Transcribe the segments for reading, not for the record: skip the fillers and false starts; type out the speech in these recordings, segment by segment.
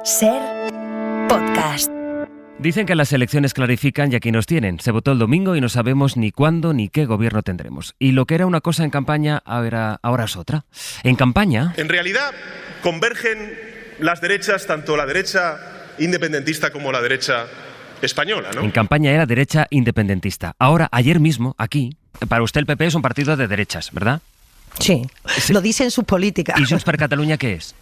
Ser podcast. Dicen que las elecciones clarifican y aquí nos tienen. Se votó el domingo y no sabemos ni cuándo ni qué gobierno tendremos. Y lo que era una cosa en campaña ahora es otra. En campaña... En realidad convergen las derechas, tanto la derecha independentista como la derecha española, ¿no? En campaña era derecha independentista. Ahora, ayer mismo, aquí, para usted el PP es un partido de derechas, ¿verdad? Sí, lo dicen sus políticas. ¿Y Junts per Catalunya qué es?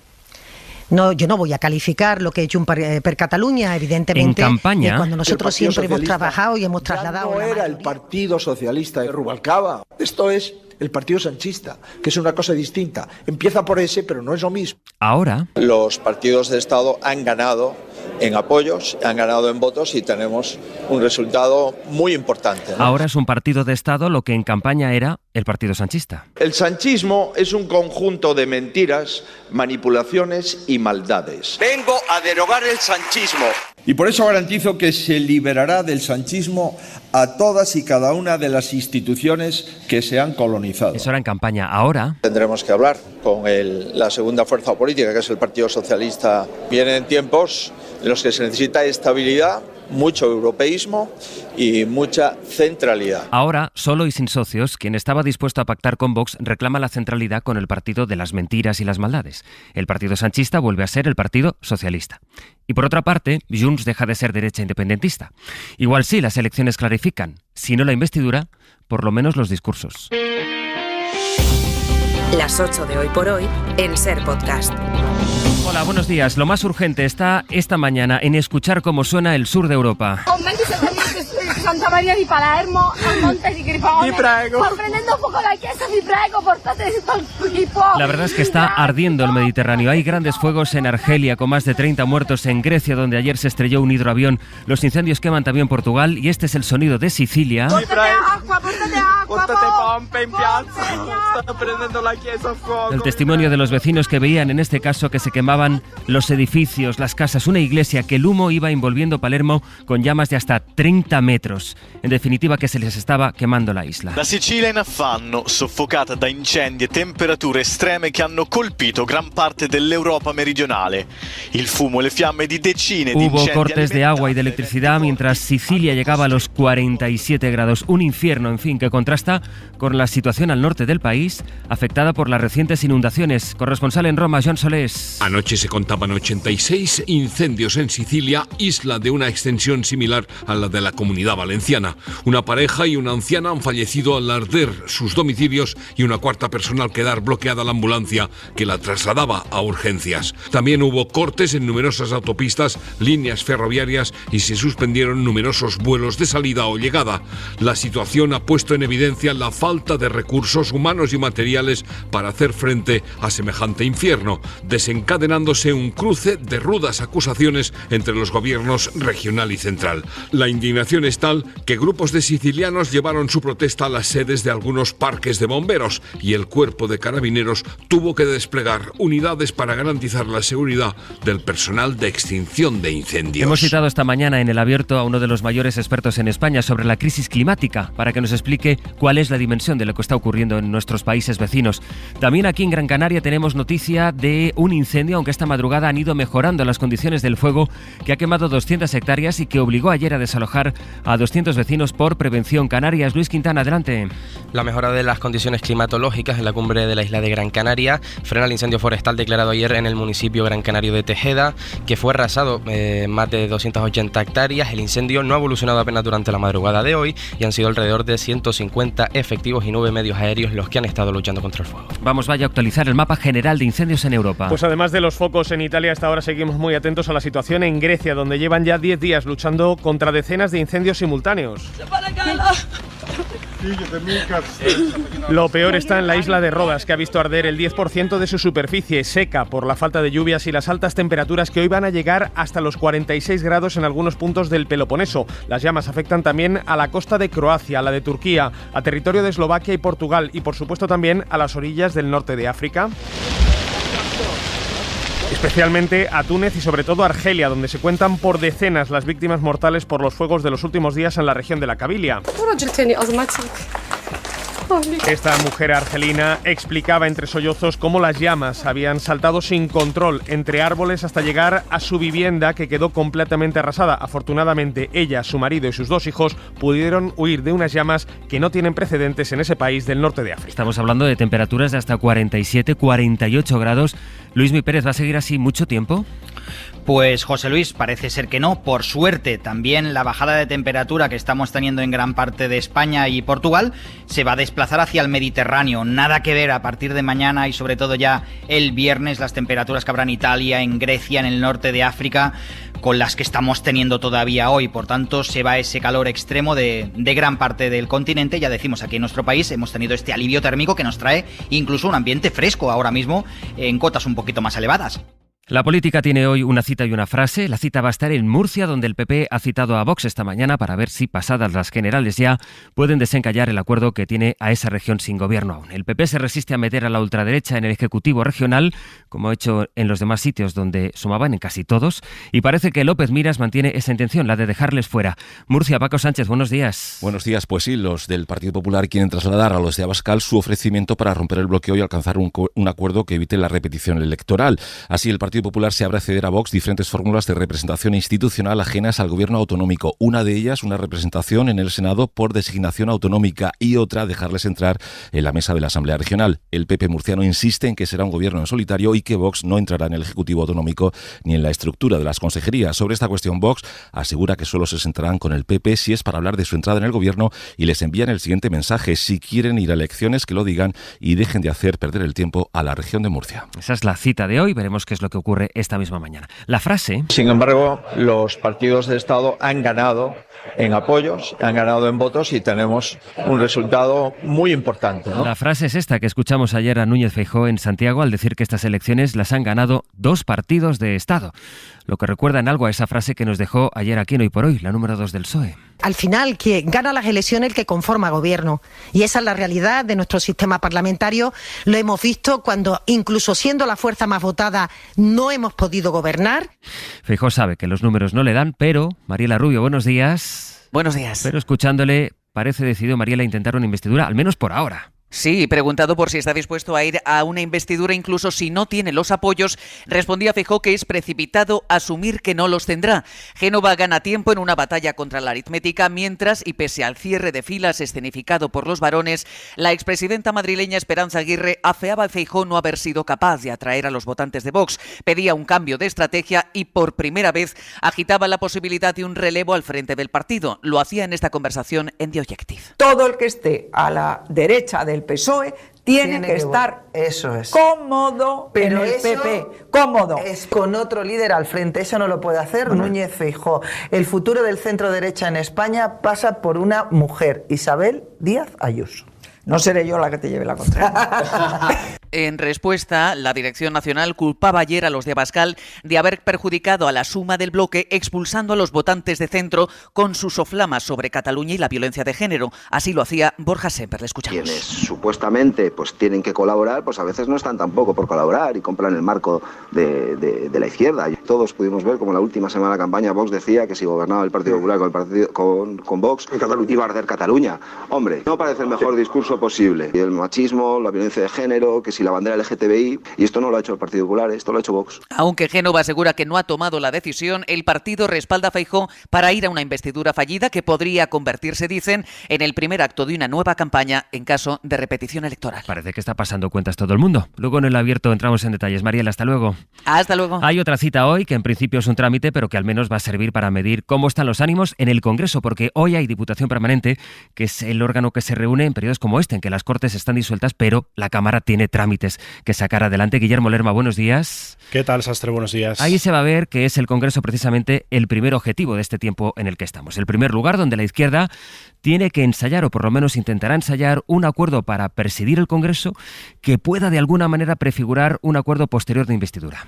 No, yo no voy a calificar lo que es Junts per Catalunya, evidentemente. En campaña, cuando nosotros siempre hemos trabajado y hemos trasladado. No era el Partido Socialista de Rubalcaba. Esto es el Partido Sanchista, que es una cosa distinta. Empieza por ese, pero no es lo mismo. Ahora... Los partidos de Estado han ganado en apoyos, han ganado en votos y tenemos un resultado muy importante, ¿no? Ahora es un partido de Estado lo que en campaña era el Partido Sanchista. El sanchismo es un conjunto de mentiras, manipulaciones y maldades. Vengo a derogar el sanchismo. Y por eso garantizo que se liberará del sanchismo a todas y cada una de las instituciones que se han colonizado. Eso era en campaña. Ahora... Tendremos que hablar con la segunda fuerza política, que es el Partido Socialista. Vienen tiempos en los que se necesita estabilidad, mucho europeísmo y mucha centralidad. Ahora, solo y sin socios, quien estaba dispuesto a pactar con Vox reclama la centralidad con el partido de las mentiras y las maldades. El partido sanchista vuelve a ser el partido socialista. Y por otra parte, Junts deja de ser derecha independentista. Igual sí, las elecciones clarifican. Si no la investidura, por lo menos los discursos. Las 8 de Hoy por Hoy en Ser Podcast. Hola, buenos días. Lo más urgente está esta mañana en escuchar cómo suena el sur de Europa. Santa Maria di Palermo, a Monte di Grifone. Sta prendendo fuoco la chiesa, vi prego, portate esto schifo. La verdad es que está ardiendo el Mediterráneo. Hay grandes fuegos en Argelia, con más de 30 muertos, en Grecia, donde ayer se estrelló un hidroavión. Los incendios queman también Portugal y este es el sonido de Sicilia. Portate agua, portate pompe in piazza. Stanno prendendo la chiesa a fuoco. El testimonio de los vecinos que veían en este caso que se quemaban los edificios, las casas, una iglesia, que el humo iba envolviendo Palermo con llamas de hasta 30 metros. En definitiva, que se les estaba quemando la isla. La Sicilia in affanno, soffocata da incendi e temperature estreme che hanno colpito gran parte dell'Europa meridionale. Il fumo e le fiamme di decine di incendi. Hubo cortes de agua y de electricidad mientras Sicilia llegaba a los 47 grados. Un infierno, en fin, que contrasta con la situación al norte del país, afectada por las recientes inundaciones. Corresponsal en Roma, Joan Solés. Anoche se contaban 86 incendios en Sicilia, isla de una extensión similar a la de la Comunidad Valenciana. Una pareja y una anciana han fallecido al arder sus domicilios y una cuarta persona al quedar bloqueada la ambulancia que la trasladaba a urgencias. También hubo cortes en numerosas autopistas, líneas ferroviarias y se suspendieron numerosos vuelos de salida o llegada. La situación ha puesto en evidencia la falta de recursos humanos y materiales para hacer frente a semejante infierno, desencadenándose un cruce de rudas acusaciones entre los gobiernos regional y central. La indignación es tal que grupos de sicilianos llevaron su protesta a las sedes de algunos parques de bomberos y el cuerpo de carabineros tuvo que desplegar unidades para garantizar la seguridad del personal de extinción de incendios. Hemos citado esta mañana en El Abierto a uno de los mayores expertos en España sobre la crisis climática para que nos explique cuál es la dimensión de lo que está ocurriendo en nuestros países vecinos. También aquí en Gran Canaria tenemos noticia de un incendio, aunque esta madrugada han ido mejorando las condiciones del fuego que ha quemado 200 hectáreas y que obligó ayer a desalojar a 200 vecinos por Prevención Canarias. Luis Quintana, adelante. La mejora de las condiciones climatológicas en la cumbre de la isla de Gran Canaria frena el incendio forestal declarado ayer en el municipio gran canario de Tejeda, que fue arrasado más de 280 hectáreas. El incendio no ha evolucionado apenas durante la madrugada de hoy y han sido alrededor de 150 efectivos y 9 medios aéreos los que han estado luchando contra el fuego. Vaya a actualizar el mapa general de incendios en Europa. Pues además de los focos en Italia, hasta ahora seguimos muy atentos a la situación en Grecia, donde llevan ya 10 días luchando contra decenas de incendios simultáneos. Lo peor está en la isla de Rodas, que ha visto arder el 10% de su superficie, seca por la falta de lluvias y las altas temperaturas que hoy van a llegar hasta los 46 grados en algunos puntos del Peloponeso. Las llamas afectan también a la costa de Croacia, a la de Turquía, a territorio de Eslovaquia y Portugal y por supuesto también a las orillas del norte de África. Especialmente a Túnez y sobre todo a Argelia, donde se cuentan por decenas las víctimas mortales por los fuegos de los últimos días en la región de la Kabilia. Esta mujer argelina explicaba entre sollozos cómo las llamas habían saltado sin control entre árboles hasta llegar a su vivienda, que quedó completamente arrasada. Afortunadamente, ella, su marido y sus 2 hijos pudieron huir de unas llamas que no tienen precedentes en ese país del norte de África. Estamos hablando de temperaturas de hasta 47, 48 grados. Luismi Pérez, ¿va a seguir así mucho tiempo? Pues José Luis, parece ser que no. Por suerte, también la bajada de temperatura que estamos teniendo en gran parte de España y Portugal se va a desplazar hacia el Mediterráneo. Nada que ver a partir de mañana y sobre todo ya el viernes, las temperaturas que habrá en Italia, en Grecia, en el norte de África, con las que estamos teniendo todavía hoy. Por tanto, se va ese calor extremo de gran parte del continente. Ya decimos, aquí en nuestro país hemos tenido este alivio térmico que nos trae incluso un ambiente fresco ahora mismo en cotas un poquito más elevadas. La política tiene hoy una cita y una frase. La cita va a estar en Murcia, donde el PP ha citado a Vox esta mañana para ver si, pasadas las generales ya, pueden desencallar el acuerdo que tiene a esa región sin gobierno aún. El PP se resiste a meter a la ultraderecha en el Ejecutivo regional, como ha hecho en los demás sitios donde sumaban, en casi todos, y parece que López Miras mantiene esa intención, la de dejarles fuera. Murcia, Paco Sánchez, buenos días. Buenos días. Pues sí, los del Partido Popular quieren trasladar a los de Abascal su ofrecimiento para romper el bloqueo y alcanzar un acuerdo que evite la repetición electoral. Así, el Partido Popular se abre a ceder a Vox diferentes fórmulas de representación institucional ajenas al gobierno autonómico. Una de ellas, una representación en el Senado por designación autonómica, y otra, dejarles entrar en la mesa de la Asamblea Regional. El PP murciano insiste en que será un gobierno en solitario y que Vox no entrará en el Ejecutivo autonómico ni en la estructura de las consejerías. Sobre esta cuestión, Vox asegura que solo se sentarán con el PP si es para hablar de su entrada en el gobierno, y les envían el siguiente mensaje: si quieren ir a elecciones, que lo digan y dejen de hacer perder el tiempo a la región de Murcia. Esa es la cita de hoy. Veremos qué es lo que ocurre esta misma mañana. La frase... Sin embargo, los partidos de Estado han ganado en apoyos, han ganado en votos y tenemos un resultado muy importante, ¿no? La frase es esta que escuchamos ayer a Núñez Feijóo en Santiago al decir que estas elecciones las han ganado 2 partidos de Estado. Lo que recuerda en algo a esa frase que nos dejó ayer aquí en Hoy por Hoy, la número 2 del PSOE. Al final, quien gana las elecciones es el que conforma gobierno. Y esa es la realidad de nuestro sistema parlamentario. Lo hemos visto cuando, incluso siendo la fuerza más votada, no hemos podido gobernar. Feijóo sabe que los números no le dan, pero... Mariela Rubio, buenos días. Buenos días. Pero escuchándole, parece decidido Mariela intentar una investidura, al menos por ahora. Sí, preguntado por si está dispuesto a ir a una investidura incluso si no tiene los apoyos, respondía Feijóo que es precipitado asumir que no los tendrá. Génova gana tiempo en una batalla contra la aritmética, mientras, y pese al cierre de filas escenificado por los varones, la expresidenta madrileña Esperanza Aguirre afeaba a Feijóo no haber sido capaz de atraer a los votantes de Vox. Pedía un cambio de estrategia y por primera vez agitaba la posibilidad de un relevo al frente del partido. Lo hacía en esta conversación en The Objective. Todo el que esté a la derecha del PSOE tiene que estar cómodo, pero en el PP, cómodo. Es con otro líder al frente, eso no lo puede hacer Núñez Feijóo. El futuro del centro derecha en España pasa por una mujer, Isabel Díaz Ayuso. No seré yo la que te lleve la contraria. En respuesta, la Dirección Nacional culpaba ayer a los de Abascal de haber perjudicado a la suma del bloque, expulsando a los votantes de centro con sus soflamas sobre Cataluña y la violencia de género. Así lo hacía Borja Semper. Le escuchamos. Quienes supuestamente tienen que colaborar, a veces no están tampoco por colaborar y compran el marco de la izquierda. Todos pudimos ver como la última semana de campaña Vox decía que si gobernaba el Partido Popular con Vox, iba a arder Cataluña. Hombre, no parece el mejor discurso posible. Y el machismo, la violencia de género, que si la bandera LGTBI, y esto no lo ha hecho el Partido Popular, esto lo ha hecho Vox. Aunque Génova asegura que no ha tomado la decisión, el partido respalda a Feijóo para ir a una investidura fallida que podría convertirse, dicen, en el primer acto de una nueva campaña en caso de repetición electoral. Parece que está pasando cuentas todo el mundo. Luego en el abierto entramos en detalles. Mariela, hasta luego. Hasta luego. Hay otra cita hoy que en principio es un trámite, pero que al menos va a servir para medir cómo están los ánimos en el Congreso, porque hoy hay Diputación Permanente, que es el órgano que se reúne en periodos como este, en que las Cortes están disueltas, pero la Cámara tiene trámites que sacar adelante. Guillermo Lerma, buenos días. ¿Qué tal, Sastre? Buenos días. Ahí se va a ver que es el Congreso precisamente el primer objetivo de este tiempo en el que estamos. El primer lugar donde la izquierda tiene que ensayar, o por lo menos intentará ensayar, un acuerdo para presidir el Congreso que pueda de alguna manera prefigurar un acuerdo posterior de investidura.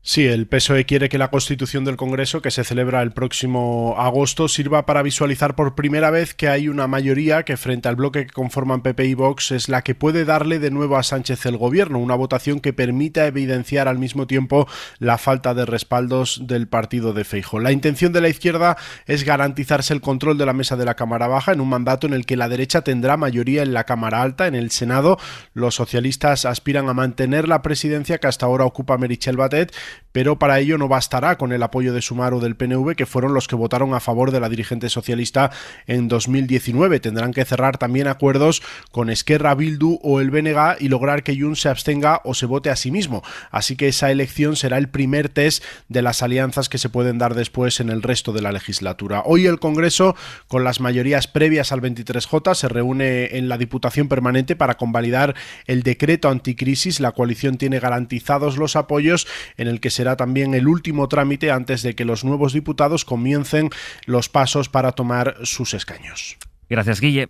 Sí, el PSOE quiere que la Constitución del Congreso, que se celebra el próximo agosto, sirva para visualizar por primera vez que hay una mayoría que, frente al bloque que conforman PP y Vox, es la que puede darle de nuevo a Sánchez el gobierno, una votación que permita evidenciar al mismo tiempo la falta de respaldos del partido de Feijóo. La intención de la izquierda es garantizarse el control de la mesa de la Cámara Baja en un mandato en el que la derecha tendrá mayoría en la Cámara Alta. En el Senado, los socialistas aspiran a mantener la presidencia que hasta ahora ocupa Meritxell Batet, pero para ello no bastará con el apoyo de Sumar o del PNV, que fueron los que votaron a favor de la dirigente socialista en 2019. Tendrán que cerrar también acuerdos con Esquerra, Bildu o el BNG y lograr que Junts se abstenga o se vote a sí mismo. Así que esa elección será el primer test de las alianzas que se pueden dar después en el resto de la legislatura. Hoy el Congreso, con las mayorías previas al 23J, se reúne en la Diputación Permanente para convalidar el decreto anticrisis. La coalición tiene garantizados los apoyos, en el que será también el último trámite antes de que los nuevos diputados comiencen los pasos para tomar sus escaños. Gracias, Guille.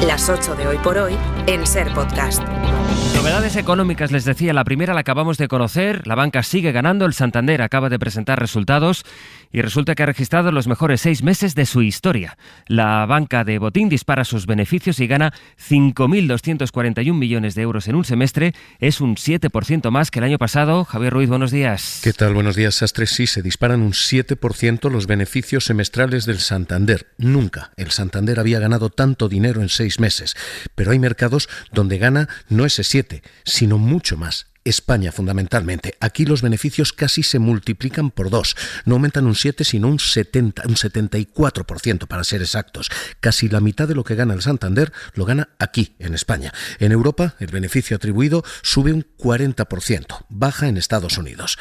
Las 8 de Hoy por Hoy en Ser Podcast. Novedades económicas, les decía, la primera la acabamos de conocer, la banca sigue ganando, el Santander acaba de presentar resultados y resulta que ha registrado los mejores 6 meses de su historia. La banca de Botín dispara sus beneficios y gana 5.241 millones de euros en un semestre, es un 7% más que el año pasado. Javier Ruiz, buenos días. ¿Qué tal? Buenos días, Sastre. Sí, se disparan un 7% los beneficios semestrales del Santander. Nunca el Santander había ganado tanto dinero en 6 meses, pero hay mercados donde gana no ese 7, sino mucho más. España, fundamentalmente. Aquí los beneficios casi se multiplican por 2. No aumentan un 7, sino un 74%, para ser exactos. Casi la mitad de lo que gana el Santander lo gana aquí, en España. En Europa, el beneficio atribuido sube un 40%, baja en Estados Unidos.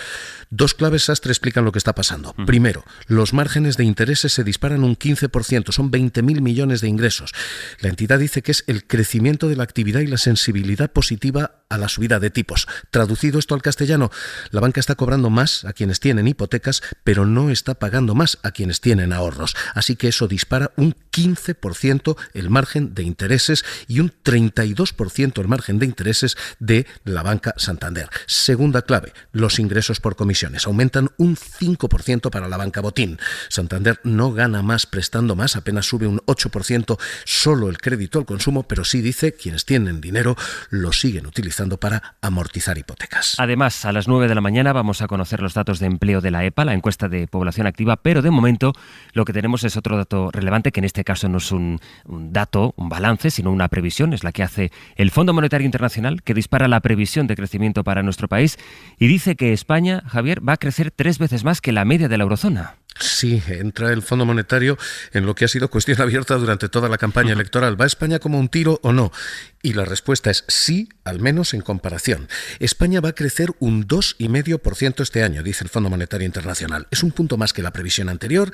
Dos claves, Sastre, explican lo que está pasando. Primero, los márgenes de intereses se disparan un 15%, son 20.000 millones de ingresos. La entidad dice que es el crecimiento de la actividad y la sensibilidad positiva a la subida de tipos. Traducido esto al castellano, la banca está cobrando más a quienes tienen hipotecas, pero no está pagando más a quienes tienen ahorros. Así que eso dispara un 15% el margen de intereses y un 32% el margen de intereses de la banca Santander. Segunda clave, los ingresos por comisiones aumentan un 5% para la banca Botín. Santander no gana más prestando más, apenas sube un 8% solo el crédito al consumo, pero sí dice quienes tienen dinero lo siguen utilizando para amortizar hipotecas. Además, a las 9 de la mañana vamos a conocer los datos de empleo de la EPA, la encuesta de población activa, pero de momento lo que tenemos es otro dato relevante, que en este caso no es un dato, un balance, sino una previsión, es la que hace el Fondo Monetario Internacional, que dispara la previsión de crecimiento para nuestro país y dice que España, Javier, va a crecer 3 veces más que la media de la eurozona. Sí, entra el Fondo Monetario en lo que ha sido cuestión abierta durante toda la campaña electoral. ¿Va España como un tiro o no? Y la respuesta es sí, al menos en comparación. España va a crecer un 2,5% este año, dice el Fondo Monetario Internacional. Es un punto más que la previsión anterior,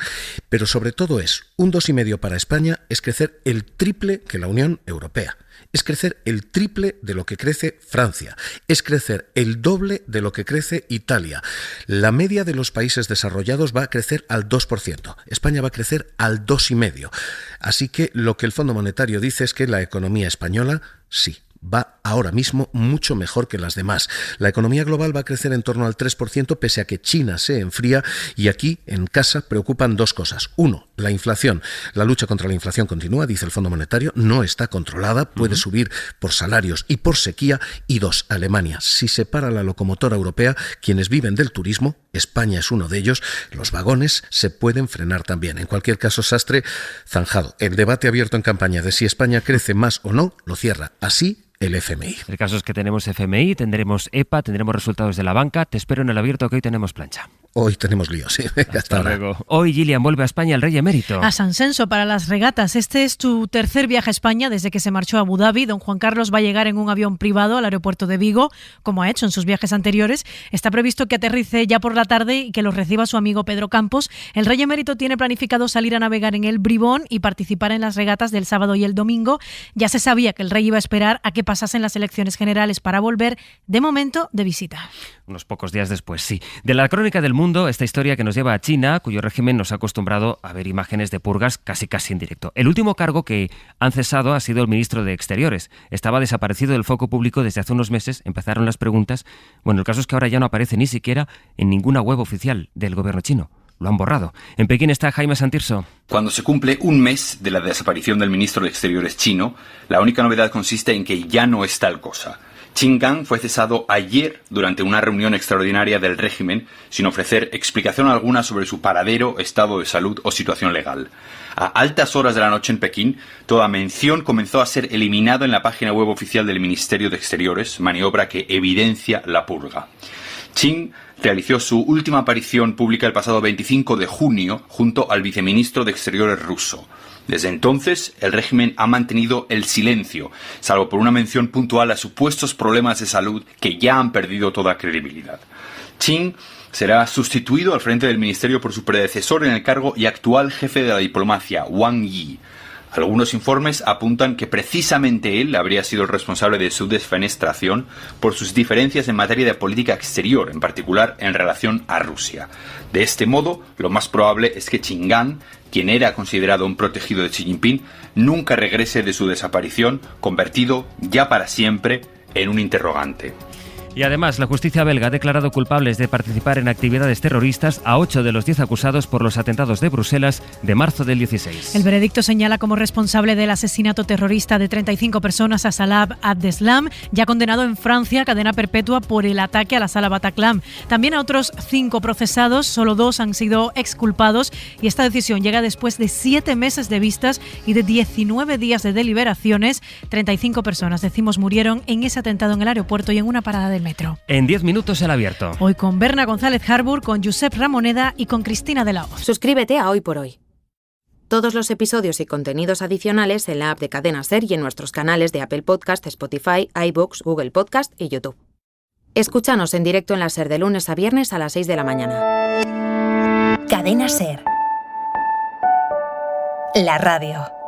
pero sobre todo es un 2,5% para España, es crecer el triple que la Unión Europea. Es crecer el triple de lo que crece Francia. Es crecer el doble de lo que crece Italia. La media de los países desarrollados va a crecer al 2%. España va a crecer al 2,5%. Así que lo que el Fondo Monetario dice es que la economía española, sí, va ahora mismo mucho mejor que las demás. La economía global va a crecer en torno al 3%, pese a que China se enfría, y aquí, en casa, preocupan dos cosas. Uno, la inflación. La lucha contra la inflación continúa, dice el Fondo Monetario, no está controlada, puede subir por salarios y por sequía. Y dos, Alemania. Si se para la locomotora europea, quienes viven del turismo, España es uno de ellos, los vagones se pueden frenar también. En cualquier caso, Sastre, zanjado. El debate abierto en campaña de si España crece más o no, lo cierra así el FMI. El caso es que tenemos FMI, tendremos EPA, tendremos resultados de la banca. Te espero en el abierto, que hoy tenemos plancha. Hoy tenemos líos, sí. Hasta luego. Hoy Gillian vuelve a España, el Rey Emérito. A San Censo para las regatas. Este es tu tercer viaje a España desde que se marchó a Abu Dhabi. Don Juan Carlos va a llegar en un avión privado al aeropuerto de Vigo, como ha hecho en sus viajes anteriores. Está previsto que aterrice ya por la tarde y que lo reciba su amigo Pedro Campos. El Rey Emérito tiene planificado salir a navegar en el Bribón y participar en las regatas del sábado y el domingo. Ya se sabía que el Rey iba a esperar a que pasasen las elecciones generales para volver, de momento, de visita. unos pocos días después, sí. De la crónica del mundo, esta historia que nos lleva a China, cuyo régimen nos ha acostumbrado a ver imágenes de purgas casi en directo. El último cargo que han cesado ha sido el ministro de Exteriores. Estaba desaparecido del foco público desde hace unos meses, empezaron las preguntas. Bueno, el caso es que ahora ya no aparece ni siquiera en ninguna web oficial del gobierno chino. Lo han borrado. En Pekín está Jaime Santirso. Cuando se cumple un mes de la desaparición del ministro de Exteriores chino, la única novedad consiste en que ya no es tal cosa. Qin Gang fue cesado ayer durante una reunión extraordinaria del régimen sin ofrecer explicación alguna sobre su paradero, estado de salud o situación legal. A altas horas de la noche en Pekín, toda mención comenzó a ser eliminada en la página web oficial del Ministerio de Exteriores, maniobra que evidencia la purga. Qin realizó su última aparición pública el pasado 25 de junio junto al viceministro de Exteriores ruso. Desde entonces, el régimen ha mantenido el silencio, salvo por una mención puntual a supuestos problemas de salud que ya han perdido toda credibilidad. Qin será sustituido al frente del ministerio por su predecesor en el cargo y actual jefe de la diplomacia, Wang Yi. Algunos informes apuntan que precisamente él habría sido el responsable de su desfenestración por sus diferencias en materia de política exterior, en particular en relación a Rusia. De este modo, lo más probable es que Qin Gang, quien era considerado un protegido de Xi Jinping, nunca regrese de su desaparición, convertido ya para siempre en un interrogante. Y además, la justicia belga ha declarado culpables de participar en actividades terroristas a 8 de los 10 acusados por los atentados de Bruselas de marzo del 16. El veredicto señala como responsable del asesinato terrorista de 35 personas a Salah Abdeslam, ya condenado en Francia a cadena perpetua por el ataque a la sala Bataclan. También a otros 5 procesados, solo 2 han sido exculpados y esta decisión llega después de 7 meses de vistas y de 19 días de deliberaciones. 35 personas, murieron en ese atentado en el aeropuerto y en una parada del metro. En 10 minutos el abierto. Hoy con Berna González Harbour, con Josep Ramoneda y con Cristina de la Hoz. Suscríbete a Hoy por Hoy. Todos los episodios y contenidos adicionales en la app de Cadena SER y en nuestros canales de Apple Podcast, Spotify, iVoox, Google Podcast y YouTube. Escúchanos en directo en la SER de lunes a viernes a las 6 de la mañana. Cadena SER. La radio.